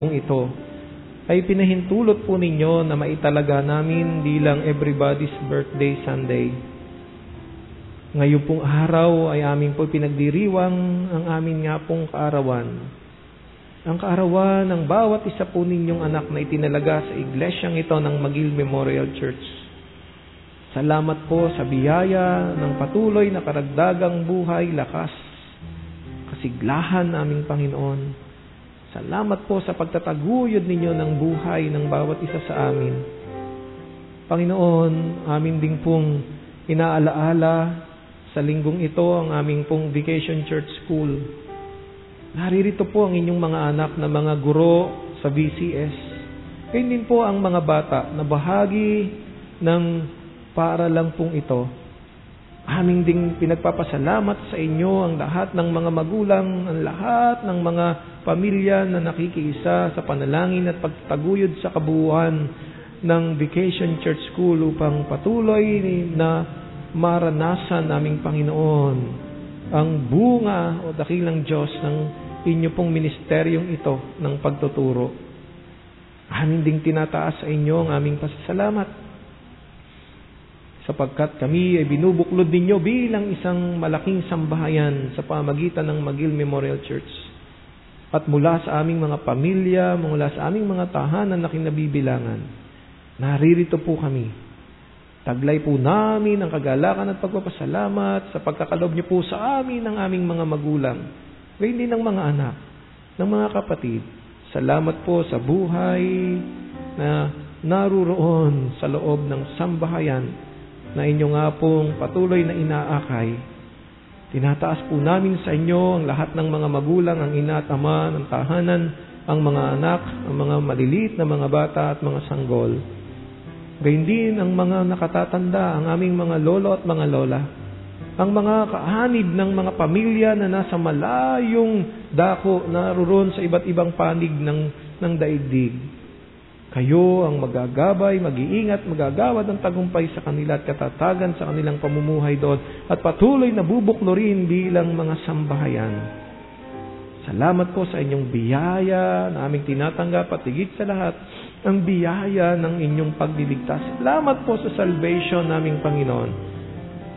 ito ay pinahintulot po ninyo na maitalaga namin bilang everybody's birthday Sunday. Ngayon pong araw ay amin po pinagdiriwang ang amin nga pong kaarawan. Ang kaarawan ng bawat isa po ninyong anak na itinalaga sa iglesyang ito ng McGill Memorial Church. Salamat po sa biyaya ng patuloy na karagdagang buhay, lakas, kasiglahan aming Panginoon. Salamat po sa pagtataguyod ninyo ng buhay ng bawat isa sa amin. Panginoon, amin din pong inaalaala sa linggong ito ang aming pong Vacation Church School. Naririto po ang inyong mga anak na mga guro sa VCS. Kayo din po ang mga bata na bahagi ng paaralang pong ito. Aming ding pinagpapasalamat sa inyo ang lahat ng mga magulang, ang lahat ng mga pamilya na nakikiisa sa panalangin at pagtaguyod sa kabuuan ng Vacation Church School upang patuloy na maranasan naming Panginoon ang bunga o dakilang Diyos ng inyo pong ministeryong ito ng pagtuturo. Aming ding tinataas sa inyo ang aming pasasalamat sapagkat kami ay binubuklod ninyo bilang isang malaking sambahayan sa pamagitan ng McGill Memorial Church. At mula sa aming mga pamilya, mula sa aming mga tahanan na kinabibilangan, naririto po kami. Taglay po namin ang kagalakan at pagpapasalamat sa pagkakaloob niyo po sa amin ng aming mga magulang, gayon din ng mga anak, ng mga kapatid. Salamat po sa buhay na naruroon sa loob ng sambahayan na inyo nga pong patuloy na inaakay. Tinataas po namin sa inyo ang lahat ng mga magulang, ang ina at ama ng tahanan, ang mga anak, ang mga maliliit na mga bata at mga sanggol. Gayon din ang mga nakatatanda, ang aming mga lolo at mga lola, ang mga kaanib ng mga pamilya na nasa malayong dako, naroon sa iba't ibang panig ng daigdig. Kayo ang magagabay, mag-iingat, magagawad ng tagumpay sa kanila at katatagan sa kanilang pamumuhay doon at patuloy na bubuklorin bilang mga sambahayan. Salamat po sa inyong biyaya na aming tinatanggap at higit sa lahat ang biyaya ng inyong pagliligtas. Salamat po sa salvation naming Panginoon.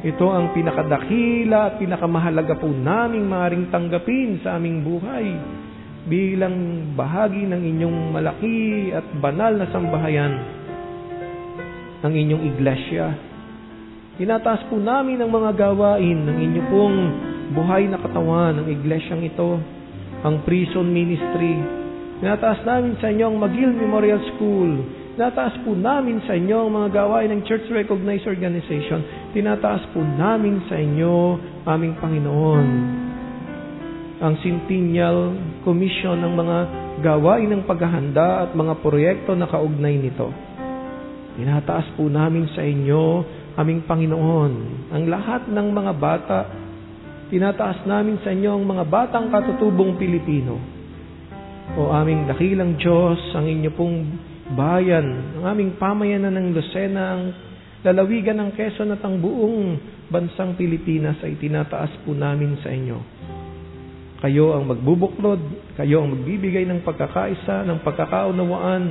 Ito ang pinakadakila at pinakamahalaga po naming maaaring tanggapin sa aming buhay bilang bahagi ng inyong malaki at banal na sambahayan, ang inyong iglesia. Tinataas po namin ang mga gawain ng inyong pong buhay na katawan ng iglesyang ito, ang prison ministry. Tinataas namin sa inyo ang McGill Memorial School. Tinataas po namin sa inyo ang mga gawain ng Church Recognized Organization. Tinataas po namin sa inyo, aming Panginoon, ang Centennial Commission ng mga gawain ng paghahanda at mga proyekto na kaugnay nito. Tinataas po namin sa inyo, aming Panginoon, ang lahat ng mga bata. Tinataas namin sa inyo ang mga batang katutubong Pilipino. O aming dakilang Diyos, ang inyo pong bayan, ang aming pamayanan ng Lucena, ang lalawigan ng Quezon at ang buong bansang Pilipinas ay tinataas po namin sa inyo. Kayo ang magbubuklod, kayo ang magbibigay ng pagkakaisa, ng pagkakaunawaan.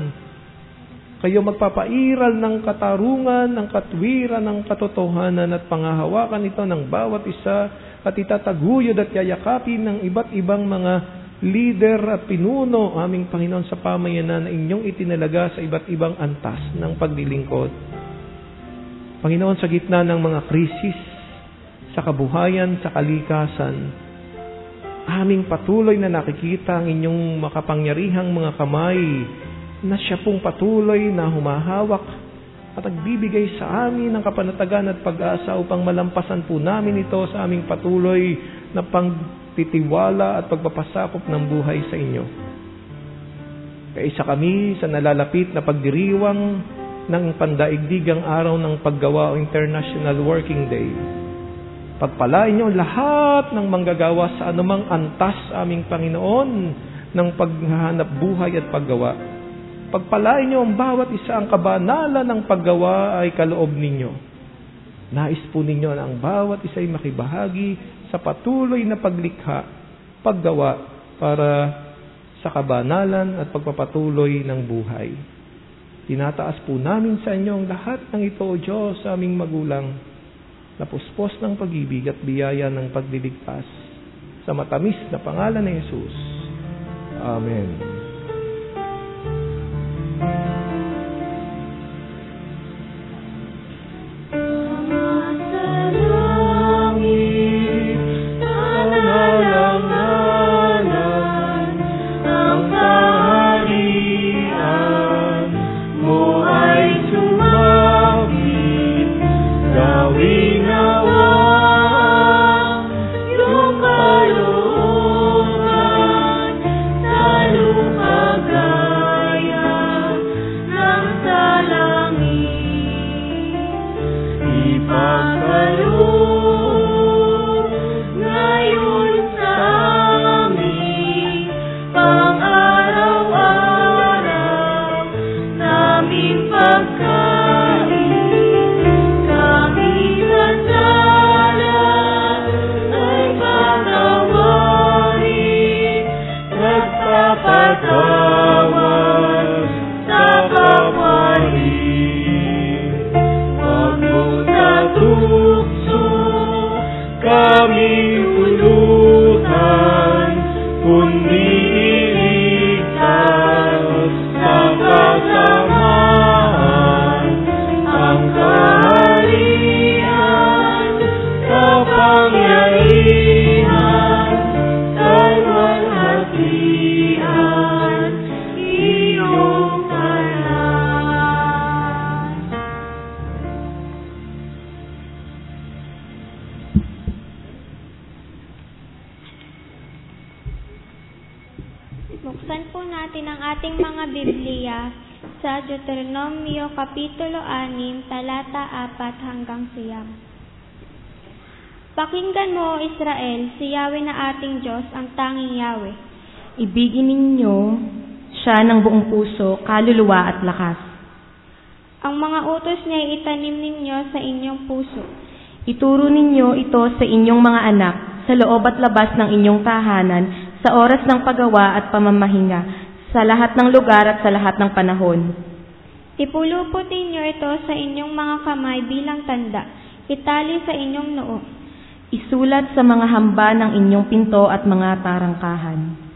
Kayo magpapairal ng katarungan, ng katwiran, ng katotohanan at pangahawakan ito ng bawat isa at itataguyod at yayakapin ng iba't ibang mga leader at pinuno, aming Panginoon, sa pamayanan na inyong itinalaga sa iba't ibang antas ng paglilingkod. Panginoon, sa gitna ng mga krisis, sa kabuhayan, sa kalikasan, aming patuloy na nakikita ang inyong makapangyarihang mga kamay na siya pong patuloy na humahawak at nagbibigay sa amin ng kapanatagan at pag-asa upang malampasan po namin ito sa aming patuloy na pagtitiwala at pagpapasakop ng buhay sa inyo. Kaisa kami sa nalalapit na pagdiriwang ng pandaigdigang araw ng paggawa o International Working Day. Pagpalain niyo lahat ng manggagawa sa anumang antas, aming Panginoon, ng paghahanap buhay at paggawa. Pagpalain niyo ang bawat isa, ang kabanalan ng paggawa ay kaloob ninyo. Nais po ninyo na ang bawat isa ay makibahagi sa patuloy na paglikha, paggawa, para sa kabanalan at pagpapatuloy ng buhay. Tinataas po namin sa inyo ang lahat ng ito, O Diyos, sa aming magulang, na puspos ng pag-ibig at biyaya ng pagliligtas. Sa matamis na pangalan ni Jesus. Amen. Buksan po natin ang ating mga Biblia sa Deuteronomio Kapitulo 6, talata 4 hanggang 9. Pakinggan mo, O Israel, si Yahweh na ating Diyos, ang tanging Yahweh. Ibigin ninyo siya ng buong puso, kaluluwa at lakas. Ang mga utos niya itanim ninyo sa inyong puso. Ituro ninyo ito sa inyong mga anak, sa loob at labas ng inyong tahanan, sa oras ng paggawa at pamamahinga, sa lahat ng lugar at sa lahat ng panahon. Ipulupot ninyo ito sa inyong mga kamay bilang tanda, itali sa inyong noo. Isulat sa mga hamba ng inyong pinto at mga tarangkahan.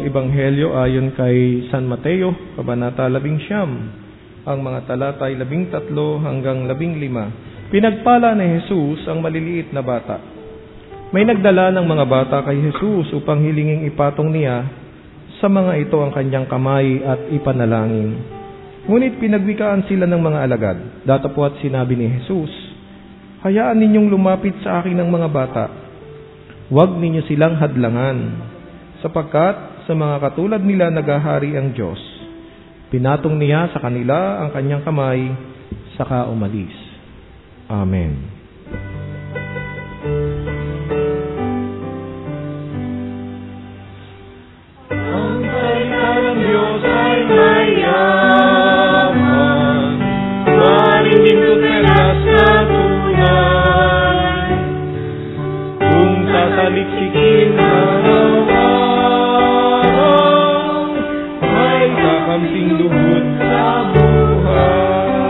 Ebanghelyo ayon kay San Mateo, Kabanata 11, ang mga talata ay 13 hanggang 15. Pinagpala ni Jesus ang maliliit na bata. May nagdala ng mga bata kay Jesus upang hilinging ipatong niya sa mga ito ang kanyang kamay at ipanalangin. Ngunit pinagwikaan sila ng mga alagad. Datapwat sinabi ni Jesus, "Hayaan ninyong lumapit sa akin ng mga bata. Huwag ninyo silang hadlangan, sapagkat sa mga katulad nila nagahari ang Diyos." Pinatong niya sa kanila ang kanyang kamay, saka umalis. Amen. Ang salita ng Diyos ay mayaman, maaaring dindot melas na tunay. Kung tataliksikin kamsing luhod sa buhay.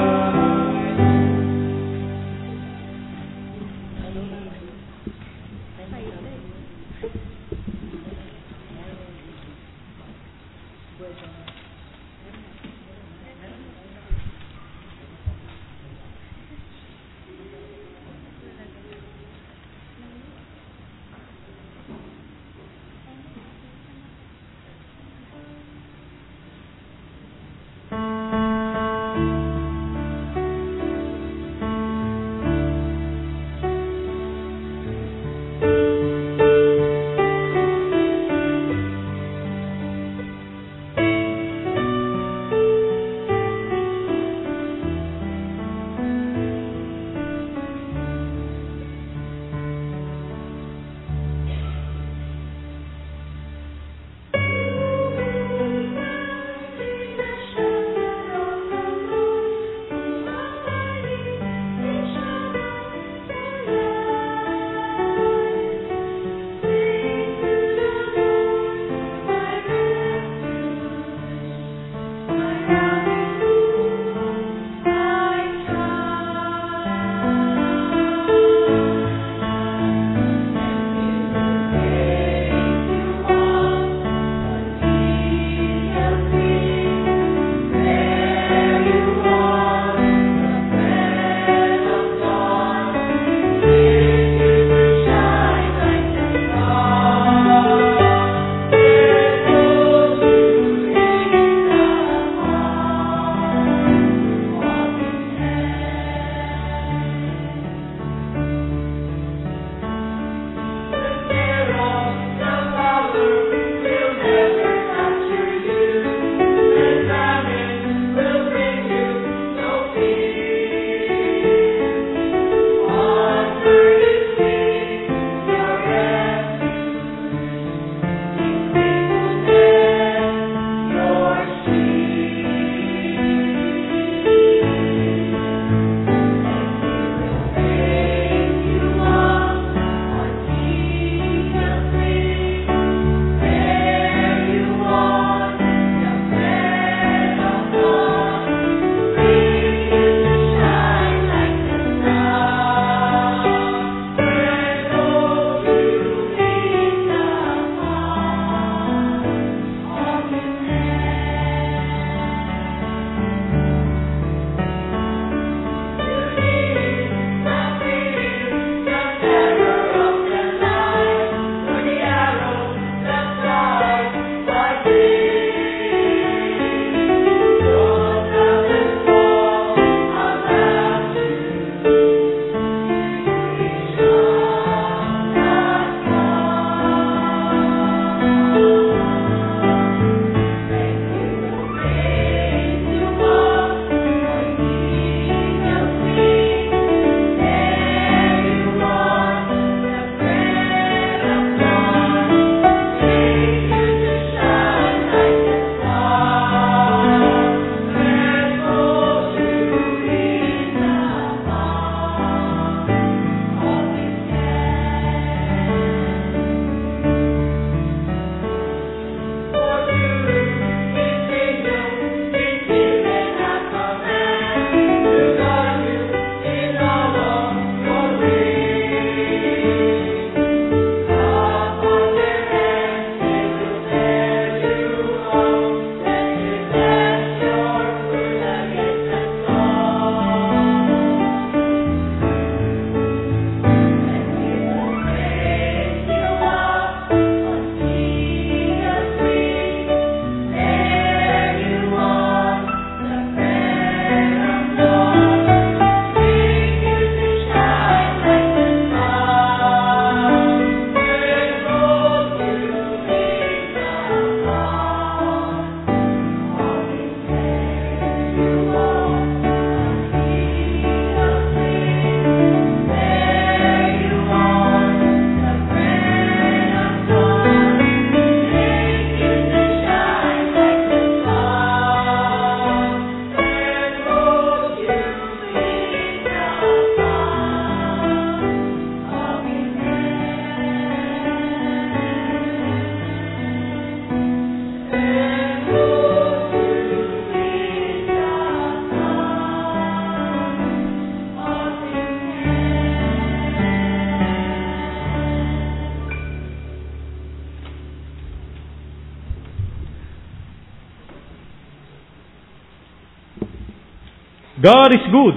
God is good.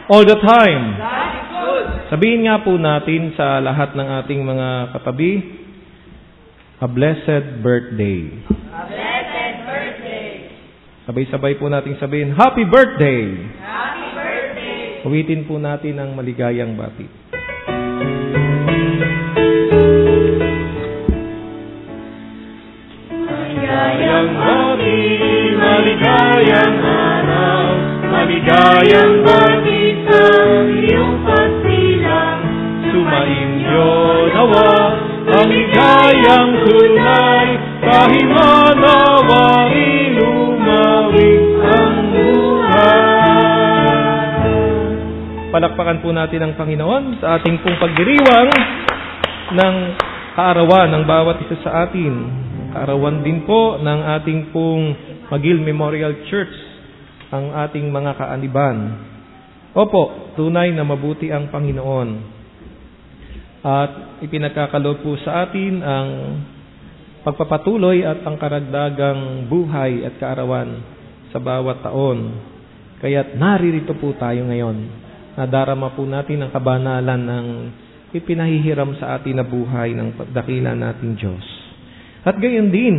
All the time. Sabihin nga po natin sa lahat ng ating mga katabi, a blessed birthday. A blessed birthday. Sabay-sabay po natin sabihin, Happy birthday! Happy birthday. Uwitin po natin ang maligayang bati. Maligayang bati, maligayang araw, maligayang bati sa iyong pagsilang. Sumainyo nawa ang ligayang tunay, kahimanawa ilumawig ang buhay. Palakpakan po natin ang Panginoon sa ating pong pagdiriwang ng kaarawan ng bawat isa sa atin. Kaarawan din po ng ating pong Magil Memorial Church, ang ating mga kaaniban. Opo, tunay na mabuti ang Panginoon. At ipinagkakaloob po sa atin ang pagpapatuloy at ang karagdagang buhay at kaarawan sa bawat taon. Kaya't naririto po tayo ngayon. Nadarama po natin ang kabanalan ng ipinahihiram sa atin na buhay ng dakila nating Diyos. At gayon din,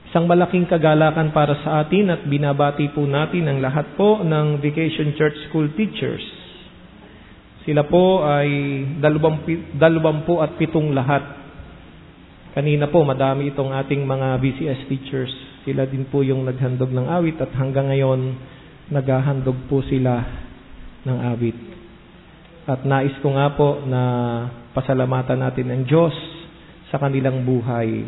isang malaking kagalakan para sa atin at binabati po natin ang lahat po ng Vacation Church School teachers. Sila po ay 27 lahat. Kanina po, madami itong ating mga VCS teachers. Sila din po yung naghandog ng awit at hanggang ngayon, naghahandog po sila ng awit. At nais ko nga po na pasalamatan natin ang Diyos sa kanilang buhay.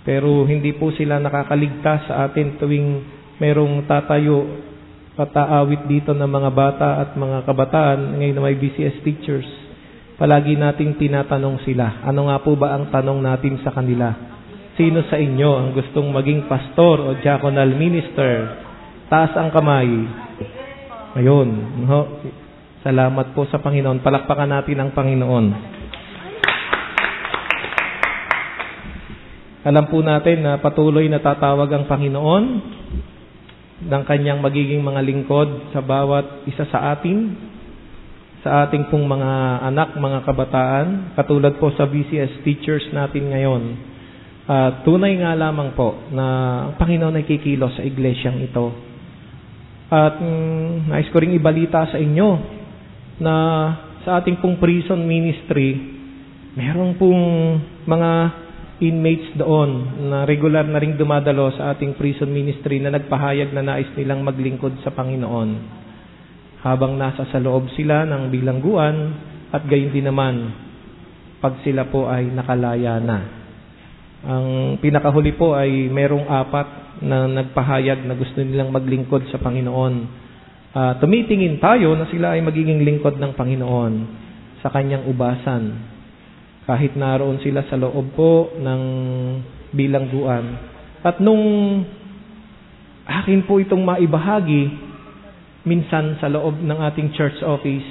Pero hindi po sila nakakaligtas sa atin tuwing merong tatayo pataawit dito ng mga bata at mga kabataan, ngayon na may BCS teachers. Palagi nating tinatanong sila, ano nga po ba ang tanong natin sa kanila? Sino sa inyo ang gustong maging pastor o diaconal minister? Taas ang kamay. Ayun. Salamat po sa Panginoon. Palakpakan natin ang Panginoon. Alam po natin na patuloy na tatawag ang Panginoon ng kanyang magiging mga lingkod sa bawat isa sa atin, sa ating pong mga anak, mga kabataan, katulad po sa VCS teachers natin ngayon. Tunay nga lamang po na ang Panginoon ay kikilos sa iglesyang ito. At nais ko ring ibalita sa inyo na sa ating pong prison ministry, meron pong mga inmates doon na regular na ring dumadalo sa ating prison ministry na nagpahayag na nais nilang maglingkod sa Panginoon habang nasa sa loob sila ng bilangguan at gayon din naman pag sila po ay nakalaya na. Ang pinakahuli po ay merong 4 na nagpahayag na gusto nilang maglingkod sa Panginoon. Tumitingin tayo na sila ay magiging lingkod ng Panginoon sa kanyang ubasan. Kahit naroon sila sa loob po ng bilangguan. At nung akin po itong maibahagi, minsan sa loob ng ating church office,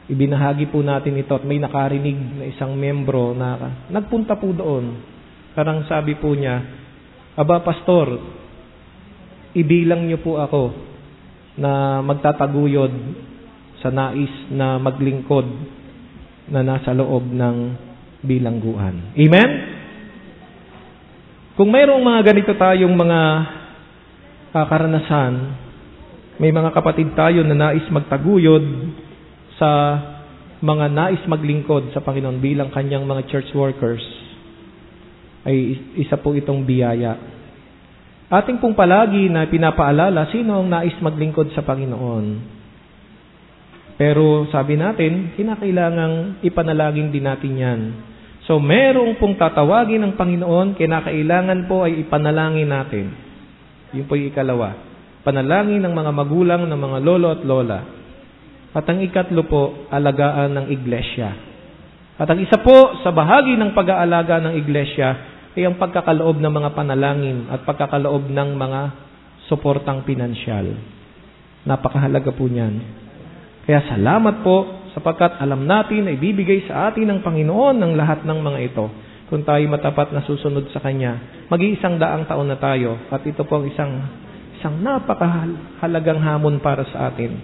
ibinahagi po natin ito at may nakarinig na isang membro na nagpunta po doon. Parang sabi po niya, Aba, Pastor, ibilang niyo po ako na magtataguyod sa nais na maglingkod na nasa loob ng bilangguan. Amen? Kung mayroong mga ganito tayong mga karanasan, may mga kapatid tayo na nais magtaguyod sa mga nais maglingkod sa Panginoon bilang kanyang mga church workers, ay isa po itong biyaya. Ating pong palagi na pinapaalala sino ang nais maglingkod sa Panginoon. Pero sabi natin, kinakailangang ipanalangin din natin yan. So, merong pong tatawagin ng Panginoon, kinakailangan po ay ipanalangin natin. Yun po yung ikalawa. Panalangin ng mga magulang, ng mga lolo at lola. At ang ikatlo po, alagaan ng iglesia. At ang isa po sa bahagi ng pag-aalaga ng iglesia ay ang pagkakaloob ng mga panalangin at pagkakaloob ng mga suportang pinansyal. Napakahalaga po niyan. Kaya salamat po sapagkat alam natin na ibibigay sa atin ng Panginoon ng lahat ng mga ito. Kung tayo matapat na susunod sa Kanya, mag-100 taon na tayo at ito po ang isang isang napakahalagang hamon para sa atin.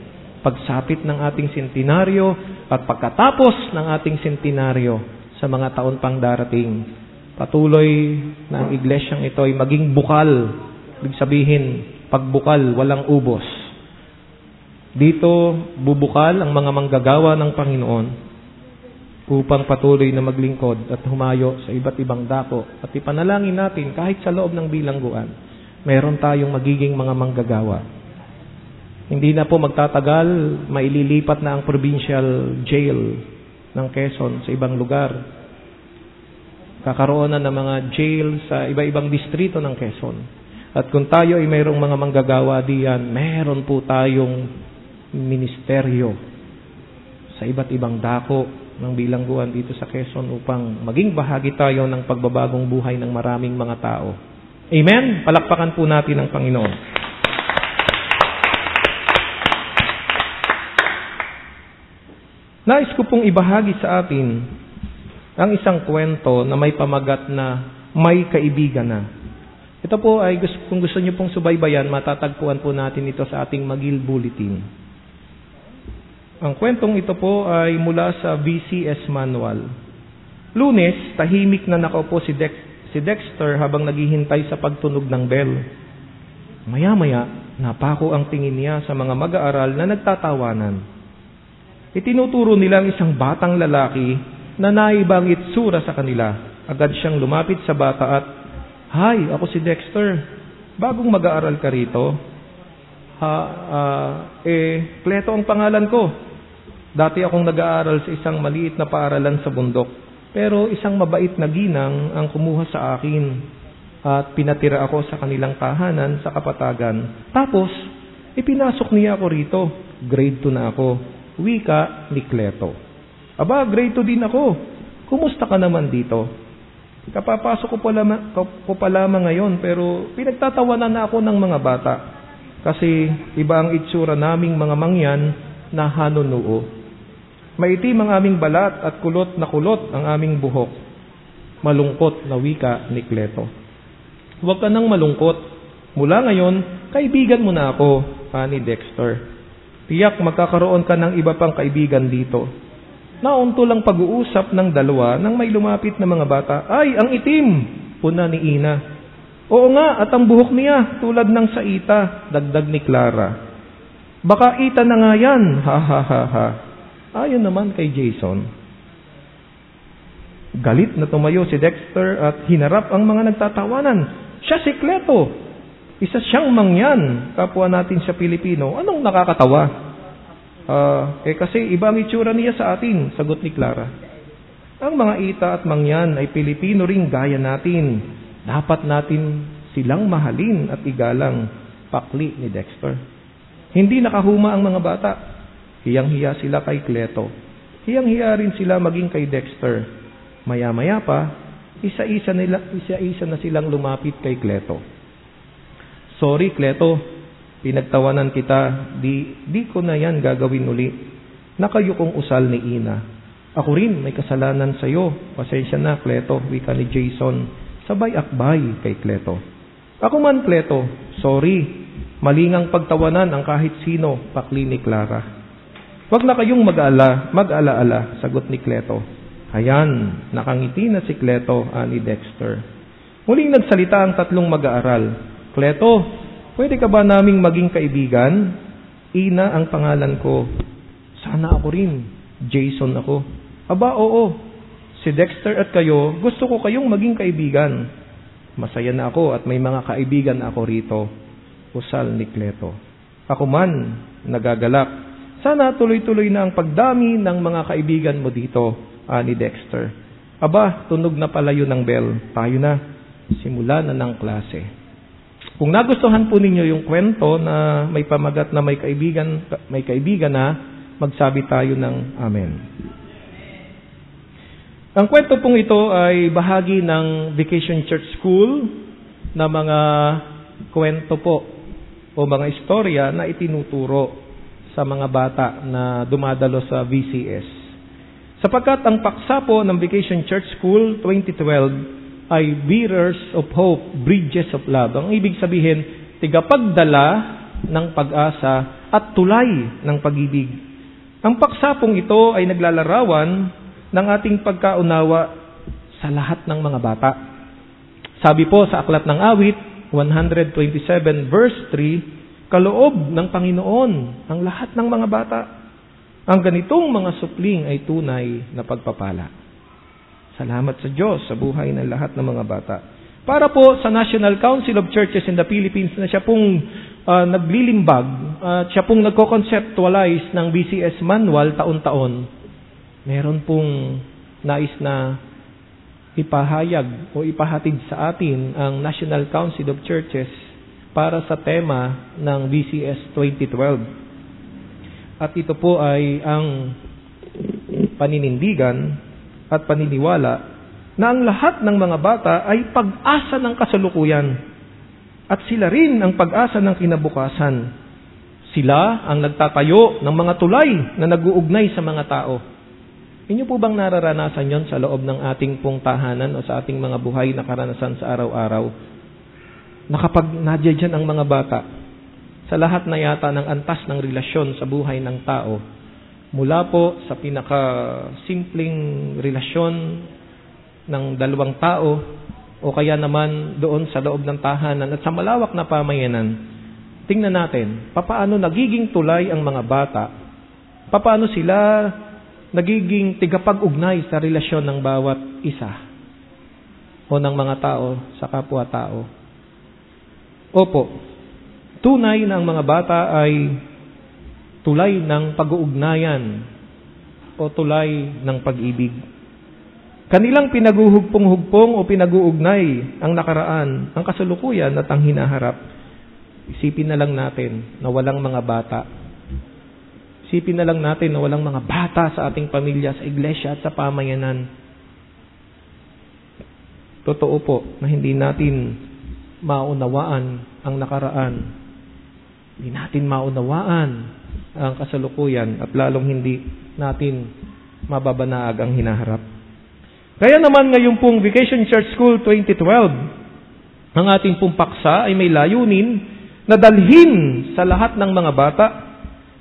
Pagsapit ng ating sentenaryo at pagkatapos ng ating sentenaryo sa mga taon pang darating, patuloy na ang iglesyang ito ay maging bukal. Ibig sabihin, pagbukal, walang ubos. Dito, bubukal ang mga manggagawa ng Panginoon upang patuloy na maglingkod at humayo sa iba't ibang dako. At ipanalangin natin, kahit sa loob ng bilangguan, meron tayong magiging mga manggagawa. Hindi na po magtatagal, maililipat na ang provincial jail ng Quezon sa ibang lugar. Kakaroon na ng mga jail sa iba-ibang distrito ng Quezon. At kung tayo ay mayroong mga manggagawa diyan, meron po tayong ministeryo sa iba't ibang dako ng bilangguan dito sa Quezon upang maging bahagi tayo ng pagbabagong buhay ng maraming mga tao. Amen? Palakpakan po natin ang Panginoon. Nais ko pong ibahagi sa atin ang isang kwento na may pamagat na may kaibigan na. Ito po ay, kung gusto niyo pong subaybayan, matatagpuan po natin ito sa ating Magil Bulletin. Ang kwentong ito po ay mula sa VCS Manual. Lunes, tahimik na nakaupo si Dexter habang naghihintay sa pagtunog ng bell. Maya-maya, napako ang tingin niya sa mga mag-aaral na nagtatawanan. Itinuturo nila ang isang batang lalaki na naibang itsura sa kanila. Agad siyang lumapit sa bata at, "Hi, ako si Dexter. Bagong mag-aaral ka rito?" Cleto ang pangalan ko. Dati akong nag-aaral sa isang maliit na paaralan sa bundok. Pero isang mabait na ginang ang kumuha sa akin at pinatira ako sa kanilang tahanan sa Kapatagan. Tapos, ipinasok niya ako rito. Grade 2 na ako. Wika ni Cleto. "Aba, grade 2 din ako. Kumusta ka naman dito?" "Kapapasok ko pa lamang ngayon pero pinagtatawanan na ako ng mga bata. Kasi iba ang itsura naming mga mangyan na hanunuo. Maitim ang aming balat at kulot ang aming buhok." Malungkot na wika ni Cleto. "Huwag ka nang malungkot. Mula ngayon, kaibigan mo na ako," ani Dexter. "Tiyak magkakaroon ka ng iba pang kaibigan dito." Naunto lang pag-uusap ng dalawa nang may lumapit na mga bata. "Ay, ang itim!" puna ni Ina. "Oo nga, at ang buhok niya tulad ng saita," dagdag ni Clara. "Baka ita na nga yan, ha ha ha ha." Ayon naman kay Jason. Galit na tumayo si Dexter at hinarap ang mga nagtatawanan. "Siya si Cleto. Isa siyang mangyan. Kapwa natin sa Pilipino. Anong nakakatawa?" Kasi iba ang itsura niya sa atin," sagot ni Clara. "Ang mga ita at mangyan ay Pilipino ring gaya natin. Dapat natin silang mahalin at igalang," pakli ni Dexter. Hindi nakahuma ang mga bata. Hiyang-hiya sila kay Cleto. Hiyang-hiya rin sila maging kay Dexter. Maya-maya pa, isa-isa na silang lumapit kay Cleto. "Sorry, Cleto. Pinagtawanan kita. Di ko na yan gagawin uli. Nakayukong usal ni Ina. Ako rin, may kasalanan sa'yo. Pasensya na, Cleto," wika ni Jason. Sabay akbay kay Cleto. "Ako man, Cleto. Sorry. Malingang pagtawanan ang kahit sino," pakli ni Clara. "Wag na kayong mag-ala-ala," sagot ni Cleto. Ayan, nakangiti na si Cleto, ani Dexter. Muling nagsalita ang tatlong mag-aaral. "Cleto, pwede ka ba naming maging kaibigan?" "Ina ang pangalan ko." "Sana ako rin." "Jason ako." "Aba, oo. Si Dexter at kayo, gusto ko kayong maging kaibigan." "Masaya na ako at may mga kaibigan ako rito," usal ni Cleto. "Ako man, nagagalak. Sana tuloy-tuloy na ang pagdami ng mga kaibigan mo dito," ani Dexter. "Aba, tunog na pala yun ng bell. Tayo na. Simula na ng klase." Kung nagustuhan po ninyo yung kwento na may pamagat na may kaibigan na, magsabi tayo ng amen. Ang kwento pong ito ay bahagi ng Vacation Church School na mga kwento po o mga istorya na itinuturo sa mga bata na dumadalo sa VCS. Sapagkat ang paksa po ng Vacation Church School 2012 ay Bearers of Hope, Bridges of Love. Ang ibig sabihin, tigapagdala ng pag-asa at tulay ng pag-ibig. Ang paksapong ito ay naglalarawan ng ating pagkaunawa sa lahat ng mga bata. Sabi po sa Aklat ng Awit 127 verse 3, kaloob ng Panginoon ang lahat ng mga bata. Ang ganitong mga supling ay tunay na pagpapala. Salamat sa Diyos sa buhay ng lahat ng mga bata. Para po sa National Council of Churches in the Philippines na siya pong naglilimbag at siya pong nagko-conceptualize ng BCS manual taon-taon, meron pong nais na ipahayag o ipahatid sa atin ang National Council of Churches para sa tema ng BCS 2012. At ito po ay ang paninindigan at paniniwala na ang lahat ng mga bata ay pag-asa ng kasalukuyan at sila rin ang pag-asa ng kinabukasan. Sila ang nagtatayo ng mga tulay na nag-uugnay sa mga tao. Inyo po bang nararanasan yon sa loob ng ating pong tahanan o sa ating mga buhay na karanasan sa araw-araw? Na kapag nadyan ang mga bata, sa lahat na yata ng antas ng relasyon sa buhay ng tao, mula po sa pinaka-simpleng relasyon ng dalawang tao o kaya naman doon sa loob ng tahanan at sa malawak na pamayanan, tingnan natin, papaano nagiging tulay ang mga bata, papaano sila nagiging tigapag-ugnay sa relasyon ng bawat isa o ng mga tao sa kapwa-tao. Opo, tunay na ang mga bata ay tulay ng pag-uugnayan o tulay ng pag-ibig. Kanilang pinaguhugpong-hugpong o pinag-uugnay ang nakaraan, ang kasalukuyan at ang hinaharap. Isipin na lang natin na walang mga bata. Isipin na lang natin na walang mga bata sa ating pamilya, sa iglesia at sa pamayanan. Totoo po na hindi natin maunawaan ang nakaraan. Hindi natin maunawaan ang kasalukuyan at lalong hindi natin mababanaag ang hinaharap. Kaya naman ngayon pong Vacation Church School 2012, ang ating pong paksa ay may layunin na dalhin sa lahat ng mga bata,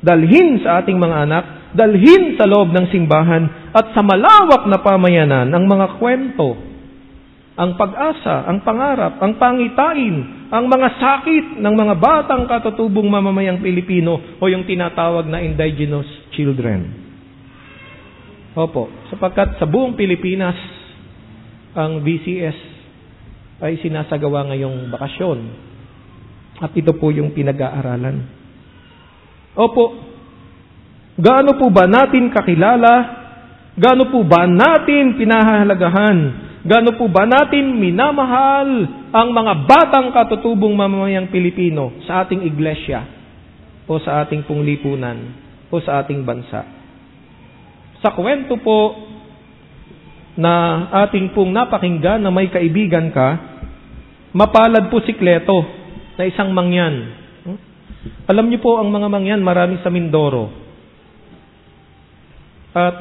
dalhin sa ating mga anak, dalhin sa loob ng simbahan at sa malawak na pamayanan ang mga kwento, ang pag-asa, ang pangarap, ang pangitain, ang mga sakit ng mga batang katutubong mamamayang Pilipino o yung tinatawag na indigenous children. Opo, sapagkat sa buong Pilipinas, ang BCS ay sinasagawa ngayong bakasyon. At ito po yung pinag-aaralan. Opo, gaano po ba natin kakilala? Gaano po ba natin pinahahalagahan? Gaano po ba natin minamahal ang mga batang katutubong mamamayang Pilipino sa ating iglesia o sa ating pong lipunan o sa ating bansa? Sa kwento po na ating pong napakinggan na may kaibigan ka, mapalad po si Cleto na isang mangyan. Alam niyo po ang mga mangyan marami sa Mindoro. At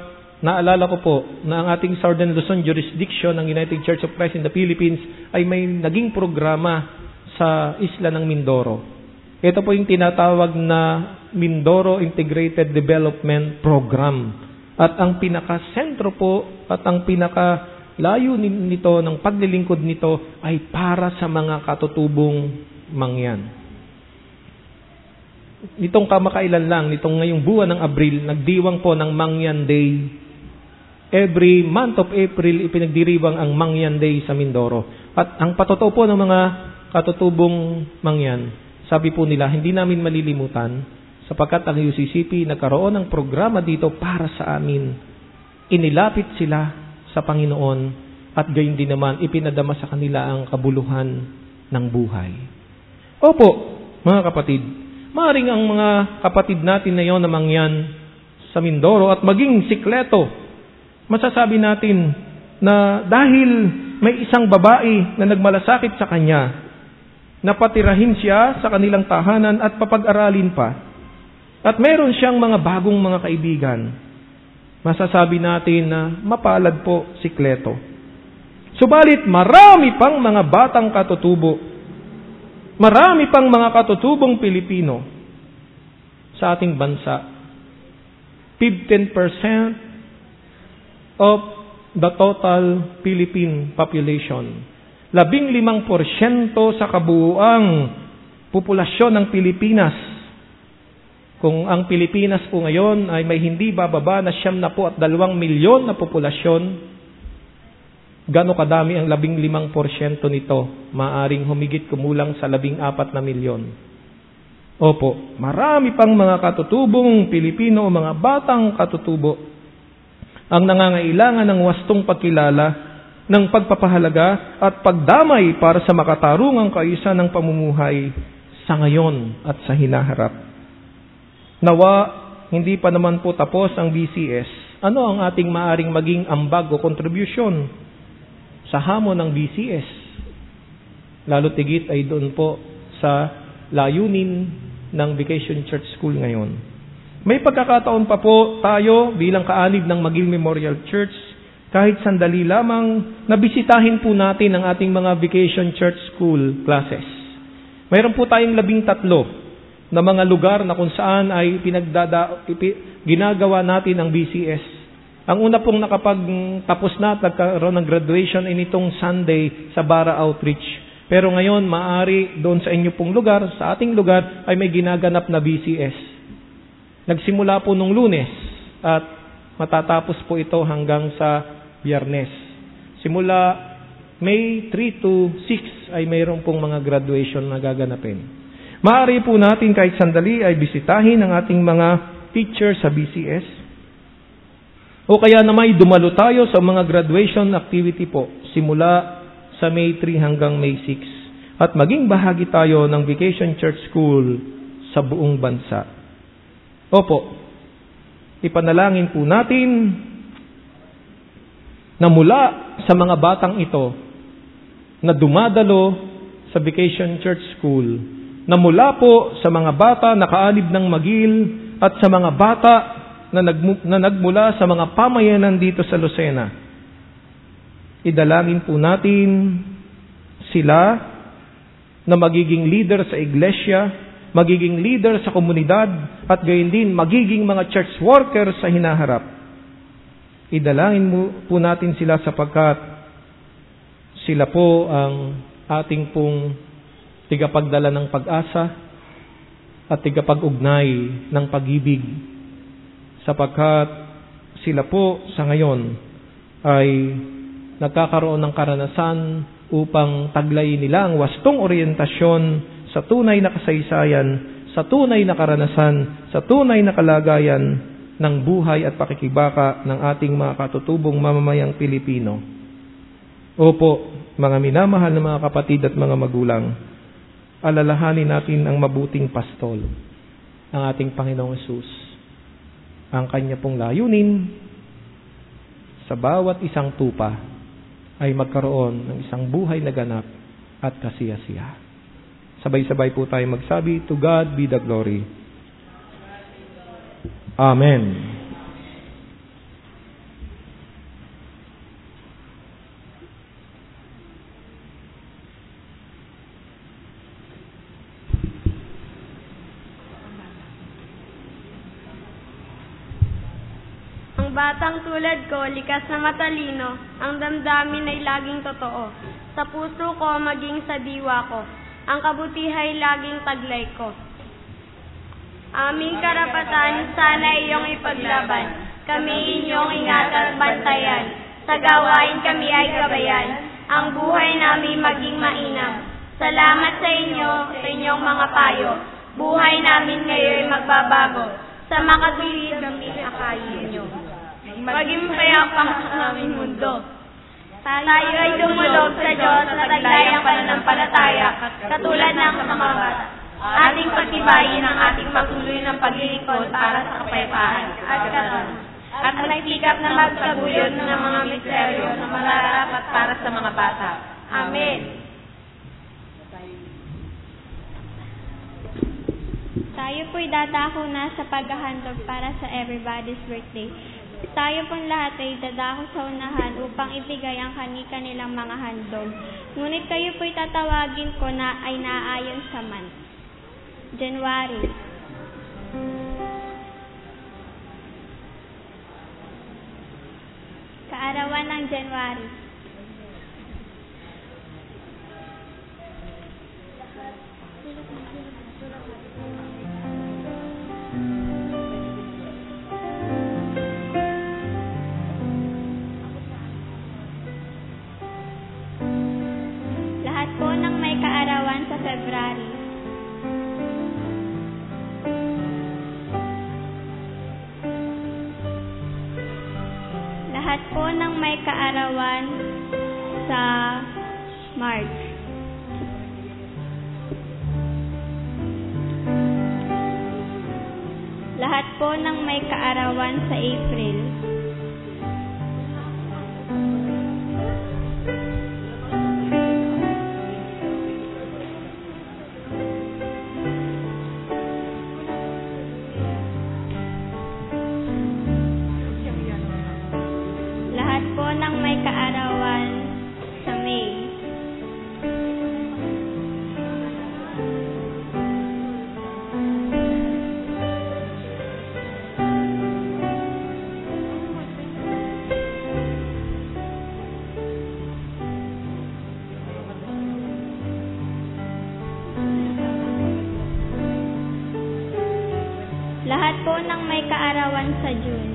naalala ko po na ang ating Southern Luzon jurisdiction ng United Church of Christ in the Philippines ay may naging programa sa isla ng Mindoro. Ito po yung tinatawag na Mindoro Integrated Development Program. At ang pinaka-sentro po at ang pinaka-layo nito ng paglilingkod nito ay para sa mga katutubong mangyan. Nitong kamakailan lang, nitong ngayong buwan ng Abril, nagdiwang po ng Mangyan Day. Every month of April, ipinagdiriwang ang Mangyan Day sa Mindoro. At ang patotoo po ng mga katutubong mangyan, sabi po nila, hindi namin malilimutan sapagkat ang UCCP nagkaroon ng programa dito para sa amin. Inilapit sila sa Panginoon at gayon din naman ipinadama sa kanila ang kabuluhan ng buhay. Opo, mga kapatid, maaaring ang mga kapatid natin na yon na mangyan sa Mindoro at maging si Cleto, masasabi natin na dahil may isang babae na nagmalasakit sa kanya, napatirahin siya sa kanilang tahanan at papag-aralin pa. At meron siyang mga bagong mga kaibigan. Masasabi natin na mapalad po si Cleto. Subalit marami pang mga batang katutubo marami pang mga katutubong Pilipino sa ating bansa. 15% of the total Philippine population. 15% sa kabuuang populasyon ng Pilipinas. Kung ang Pilipinas po ngayon ay may hindi bababa na 72 milyon na populasyon, gaano kadami ang 15% nito? Maaring humigit kumulang sa 14 na milyon. Opo, marami pang mga katutubong Pilipino o mga batang katutubo ang nangangailangan ng wastong pagkilala, ng pagpapahalaga at pagdamay para sa makatarungang kaayusan ng pamumuhay sa ngayon at sa hinaharap. Nawa, hindi pa naman po tapos ang BCS. Ano ang ating maaring maging ambag o kontribusyon sa hamon ng BCS? Lalo tigit ay doon po sa layunin ng Vacation Church School ngayon. May pagkakataon pa po tayo bilang kaanib ng McGill Memorial Church, kahit sandali lamang, nabisitahin po natin ang ating mga Vacation Church School classes. Mayroon po tayong 13 na mga lugar na kung saan ay ginagawa natin ang BCS. Ang una pong nakapagtapos na at nagkaroon ng graduation ay nitong Sunday sa Bara Outreach. Pero ngayon, maaari doon sa inyo pong lugar, sa ating lugar, ay may ginaganap na BCS. Nagsimula po nung Lunes at matatapos po ito hanggang sa Biyernes. Simula May 3 to 6 ay mayroon pong mga graduation na gaganapin. Maaari po natin kahit sandali ay bisitahin ang ating mga teachers sa BCS. O kaya naman dumalo tayo sa mga graduation activity po simula sa May 3 hanggang May 6. At maging bahagi tayo ng Vacation Church School sa buong bansa. Opo, ipanalangin po natin na mula sa mga batang ito na dumadalo sa Vacation Church School, na mula po sa mga bata na kaanib ng McGill at sa mga bata na nagmula sa mga pamayanan dito sa Lucena, idalangin po natin sila na magiging leader sa iglesia, magiging leader sa komunidad, at gayon din magiging mga church workers sa hinaharap. Idalangin po natin sila sapagkat sila po ang ating pong tigapagdala ng pag-asa at tigapag-ugnay ng pag-ibig, sapagkat sila po sa ngayon ay nagkakaroon ng karanasan upang taglayin nila ang wastong oryentasyon sa tunay na kasaysayan, sa tunay na karanasan, sa tunay na kalagayan ng buhay at pakikibaka ng ating mga katutubong mamamayang Pilipino. Opo, mga minamahal na mga kapatid at mga magulang, alalahanin natin ang mabuting pastol, ang ating Panginoong Hesus. Ang kanya pong layunin sa bawat isang tupa ay magkaroon ng isang buhay na ganap at kasiyasiya. Sabay-sabay po tayo magsabi, to God be the glory. Amen. Ang batang tulad ko, likas na matalino, ang damdamin ay laging totoo. Sa puso ko, maging sa diwa ko, ang kabutihay laging taglay ko. Aming karapatan, sana iyong ipaglaban. Kami inyong ingatan at bantayan. Sa gawain kami ay gabayan. Ang buhay namin maging mainam. Salamat sa inyo, sa inyong mga payo. Buhay namin ngayon magbabago. Sa makatulid kami akayin nyo. Maging payapang ang aming mundo. Tayo ay dumulog sa Diyos na taglayang pananampalataya, katulad ng mga bata. Ating pagtibayin ang ating patuloy ng paglilingkod para sa kapayapaan at katarungan. At magsikap na magtaguyod ng mga misteryo na mararapat para sa mga bata. Amen. Tayo po'y dadako na sa paghahandog para sa everybody's birthday. Tayo pong lahat ay dadako sa unahan upang ibigay ang kanilang mga handog. Ngunit kayo po'y tatawagin ko na ay naaayon sa month. January. Kaarawan ng January. Lahat po ng may kaarawan sa February. Lahat po ng may kaarawan sa March. Lahat po ng may kaarawan sa April. Lahat po ng may kaarawan sa May. Lahat po ng may kaarawan sa June.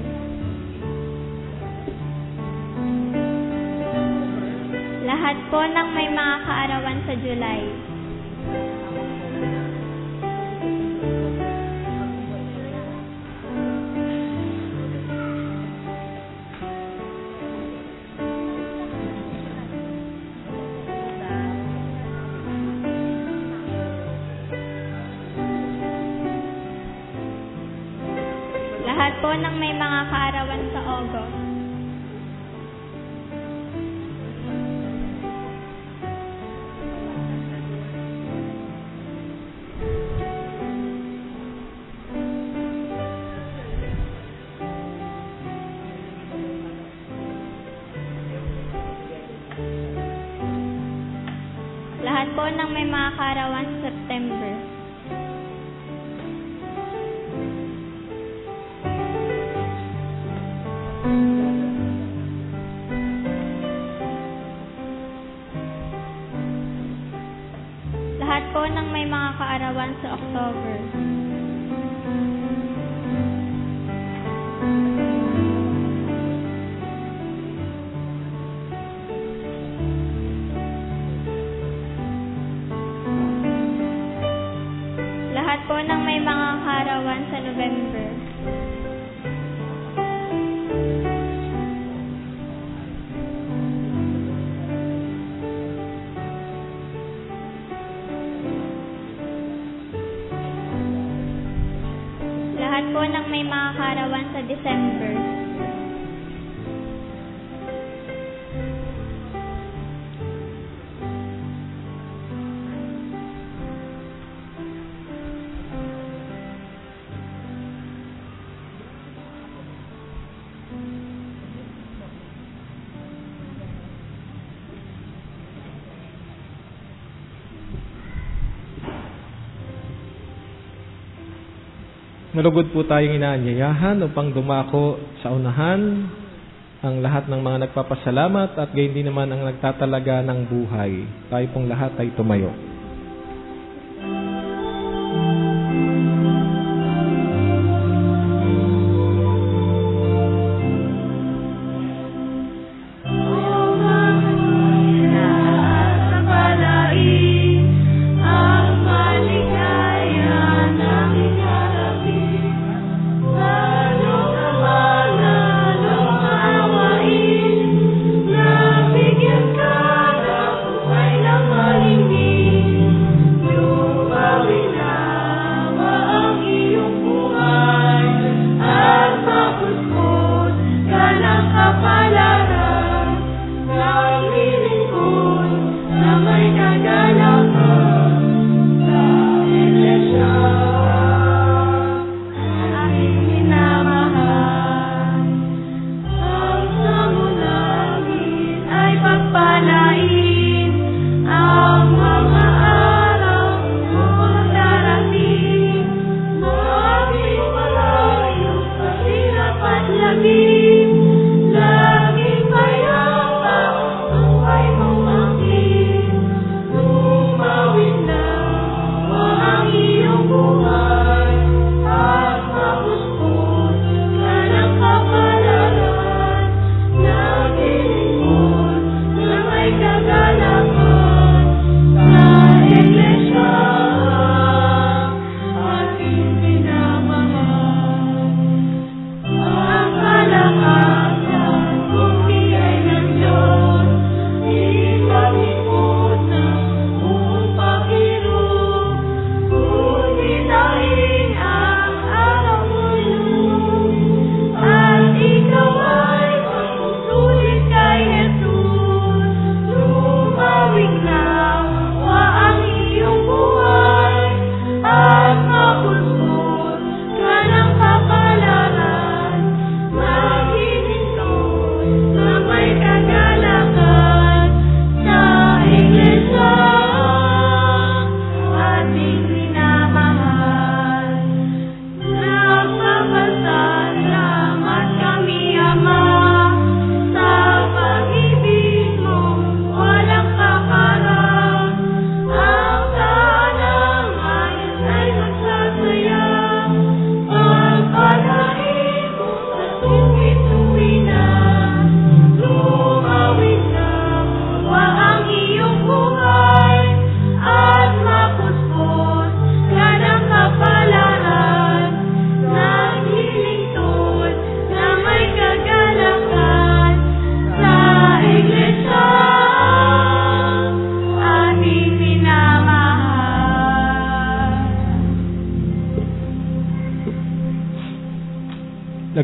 Lahat po ng may mga kaarawan sa July. Lahat po ng may mga kaarawan sa August. Lahat po ng may mga kaarawan sa September. Lahat po ng may mga kaarawan sa October. Lahat po ng may mga kaarawan sa November. Lahat po ng may mga kaarawan sa December. Nalugod po tayong inaanyayahan upang dumako sa unahan ang lahat ng mga nagpapasalamat at gayon din naman ang nagtatalaga ng buhay. Tayo pong lahat ay tumayo. Bigyan ka ng buhay na maligid.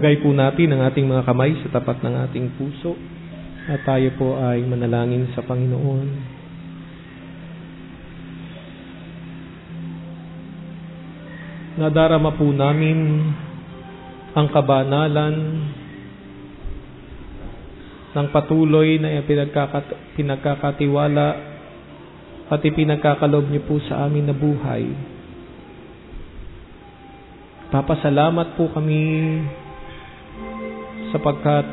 Ilagay po natin ang ating mga kamay sa tapat ng ating puso at tayo po ay manalangin sa Panginoon. Nadarama po namin ang kabanalan ng patuloy na pinagkakatiwala at ipinagkakaloob niyo po sa amin na buhay. Papasalamat po kami sapagkat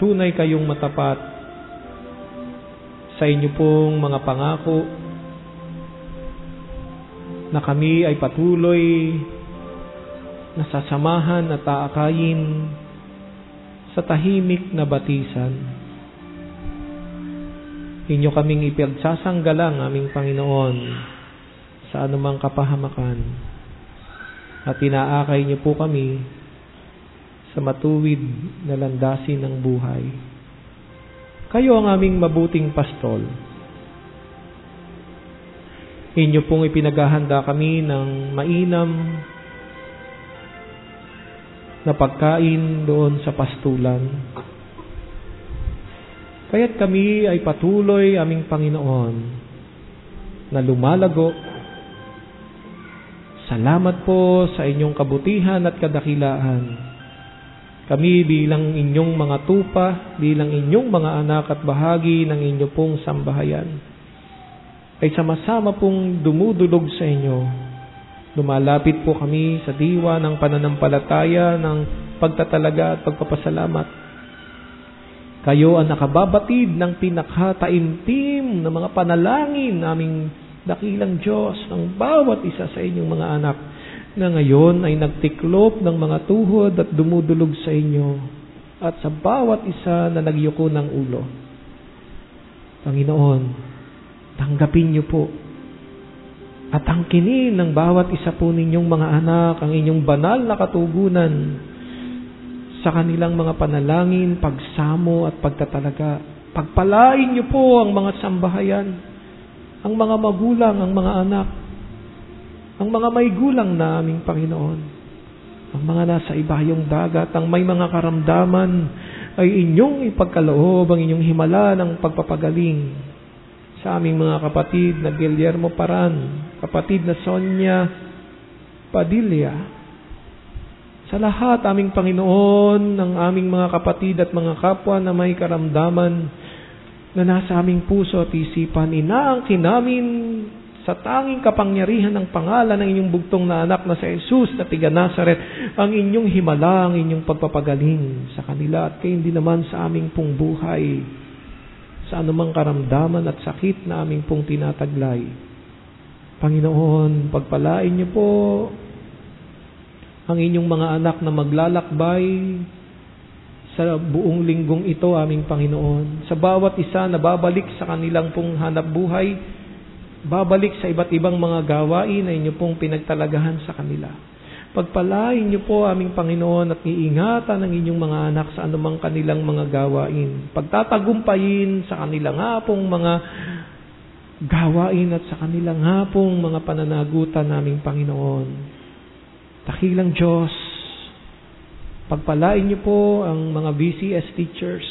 tunay kayong matapat sa inyo pong mga pangako na kami ay patuloy na sasamahan at aakayin sa tahimik na batisan. Inyo kaming ipagsasanggalang, aming Panginoon, sa anumang kapahamakan. At inaakay niyo po kami sa matuwid na landasin ng buhay. Kayo ang aming mabuting pastol. Inyo pong ipinaghahanda kami ng mainam na pagkain doon sa pastulan. Kaya't kami ay patuloy, aming Panginoon, na lumalago. Salamat po sa inyong kabutihan at kadakilaan. Kami bilang inyong mga tupa, bilang inyong mga anak at bahagi ng inyo pong sambahayan, ay sama-sama pong dumudulog sa inyo. Lumalapit po kami sa diwa ng pananampalataya, ng pagtatalaga at pagpapasalamat. Kayo ang nakababatid ng pinakataimtim na mga panalangin naming dakilang Diyos ng bawat isa sa inyong mga anak na ngayon ay nagtiklop ng mga tuhod at dumudulog sa inyo at sa bawat isa na nagyuko ng ulo. Panginoon, tanggapin niyo po at angkinin ng bawat isa po ninyong mga anak ang inyong banal na katugunan sa kanilang mga panalangin, pagsamo at pagtatalaga. Pagpalain niyo po ang mga sambahayan, ang mga magulang, ang mga anak, ang mga may gulang na aming Panginoon, ang mga nasa ibayong dagat, ang may mga karamdaman, ay inyong ipagkaloob ang inyong himala ng pagpapagaling sa aming mga kapatid na Guillermo Paran, kapatid na Sonia Padilla. Sa lahat, aming Panginoon, ng aming mga kapatid at mga kapwa na may karamdaman na nasa aming puso at isipan, inaangkin namin sa tanging kapangyarihan ng pangalan ng inyong bugtong na anak na si Jesus na tiga Nazaret, ang inyong himala, ang inyong pagpapagaling sa kanila at kayo din naman sa aming pong buhay, sa anumang karamdaman at sakit na aming pong tinataglay. Panginoon, pagpalain niyo po ang inyong mga anak na maglalakbay sa buong linggong ito, aming Panginoon. Sa bawat isa na babalik sa kanilang pong hanap buhay, babalik sa iba't ibang mga gawain na inyo pong pinagtalagahan sa kanila. Pagpalain niyo po, aming Panginoon, at iingatan ang inyong mga anak sa anumang kanilang mga gawain. Pagtatagumpayin sa kanilang hapong mga gawain at sa kanilang hapong mga pananagutan, naming Panginoon. Dakilang Diyos, pagpalain niyo po ang mga VCS teachers,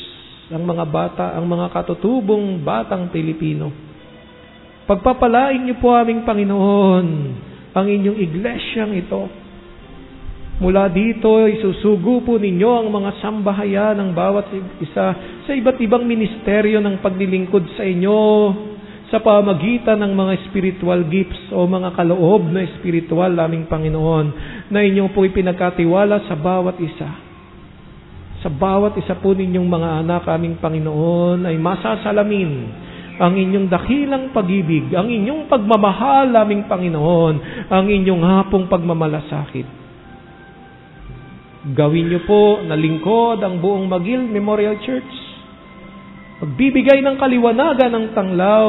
ang mga bata, ang mga katutubong batang Pilipino. Pagpapalain niyo po, aming Panginoon, ang inyong iglesyang ito. Mula dito, isusugo po ninyo ang mga sambahayan ng bawat isa sa iba't ibang ministeryo ng paglilingkod sa inyo sa pamagitan ng mga spiritual gifts o mga kaloob na spiritual, aming Panginoon, na inyo po ipinagkatiwala sa bawat isa. Sa bawat isa po ninyong mga anak, aming Panginoon, ay masasalamin ang inyong dakilang pag-ibig, ang inyong pagmamahal, aming Panginoon, ang inyong hapong pagmamalasakit. Gawin niyo po na lingkod ang buong Magil Memorial Church. Magbibigay ng kaliwanagan ng tanglaw,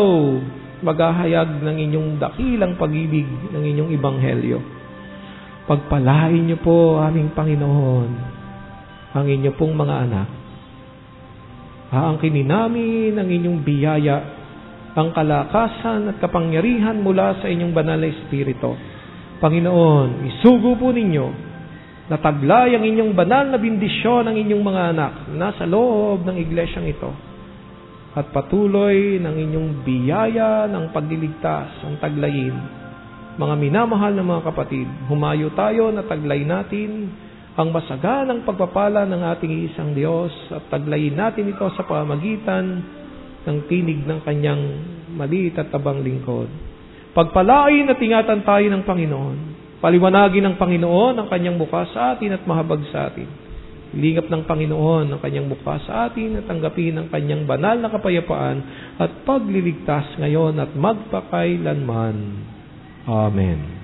maghahayag ng inyong dakilang pag-ibig ng inyong ebanghelyo. Pagpalain niyo po, aming Panginoon, ang inyo pong mga anak. Aangkinin namin ang inyong biyaya, ang kalakasan at kapangyarihan mula sa inyong banal na Espiritu. Panginoon, isugo po ninyo Nataglay ang inyong banal na bendisyon ng inyong mga anak na nasa loob ng iglesyang ito. At patuloy ng inyong biyaya ng pagliligtas ang taglayin. Mga minamahal na mga kapatid, humayo tayo na taglay natin ang masaganang pagpapala ng ating isang Diyos at taglayin natin ito sa pamamagitan ng tinig ng kanyang maliit at tabang lingkod. Pagpalain at ingatan tayo ng Panginoon. Paliwanagin ng Panginoon ang kanyang mukha sa atin at mahabag sa atin. Ilingap ng Panginoon ang kanyang mukha sa atin at tanggapin ang kanyang banal na kapayapaan at pagliligtas ngayon at magpakailanman. Amen.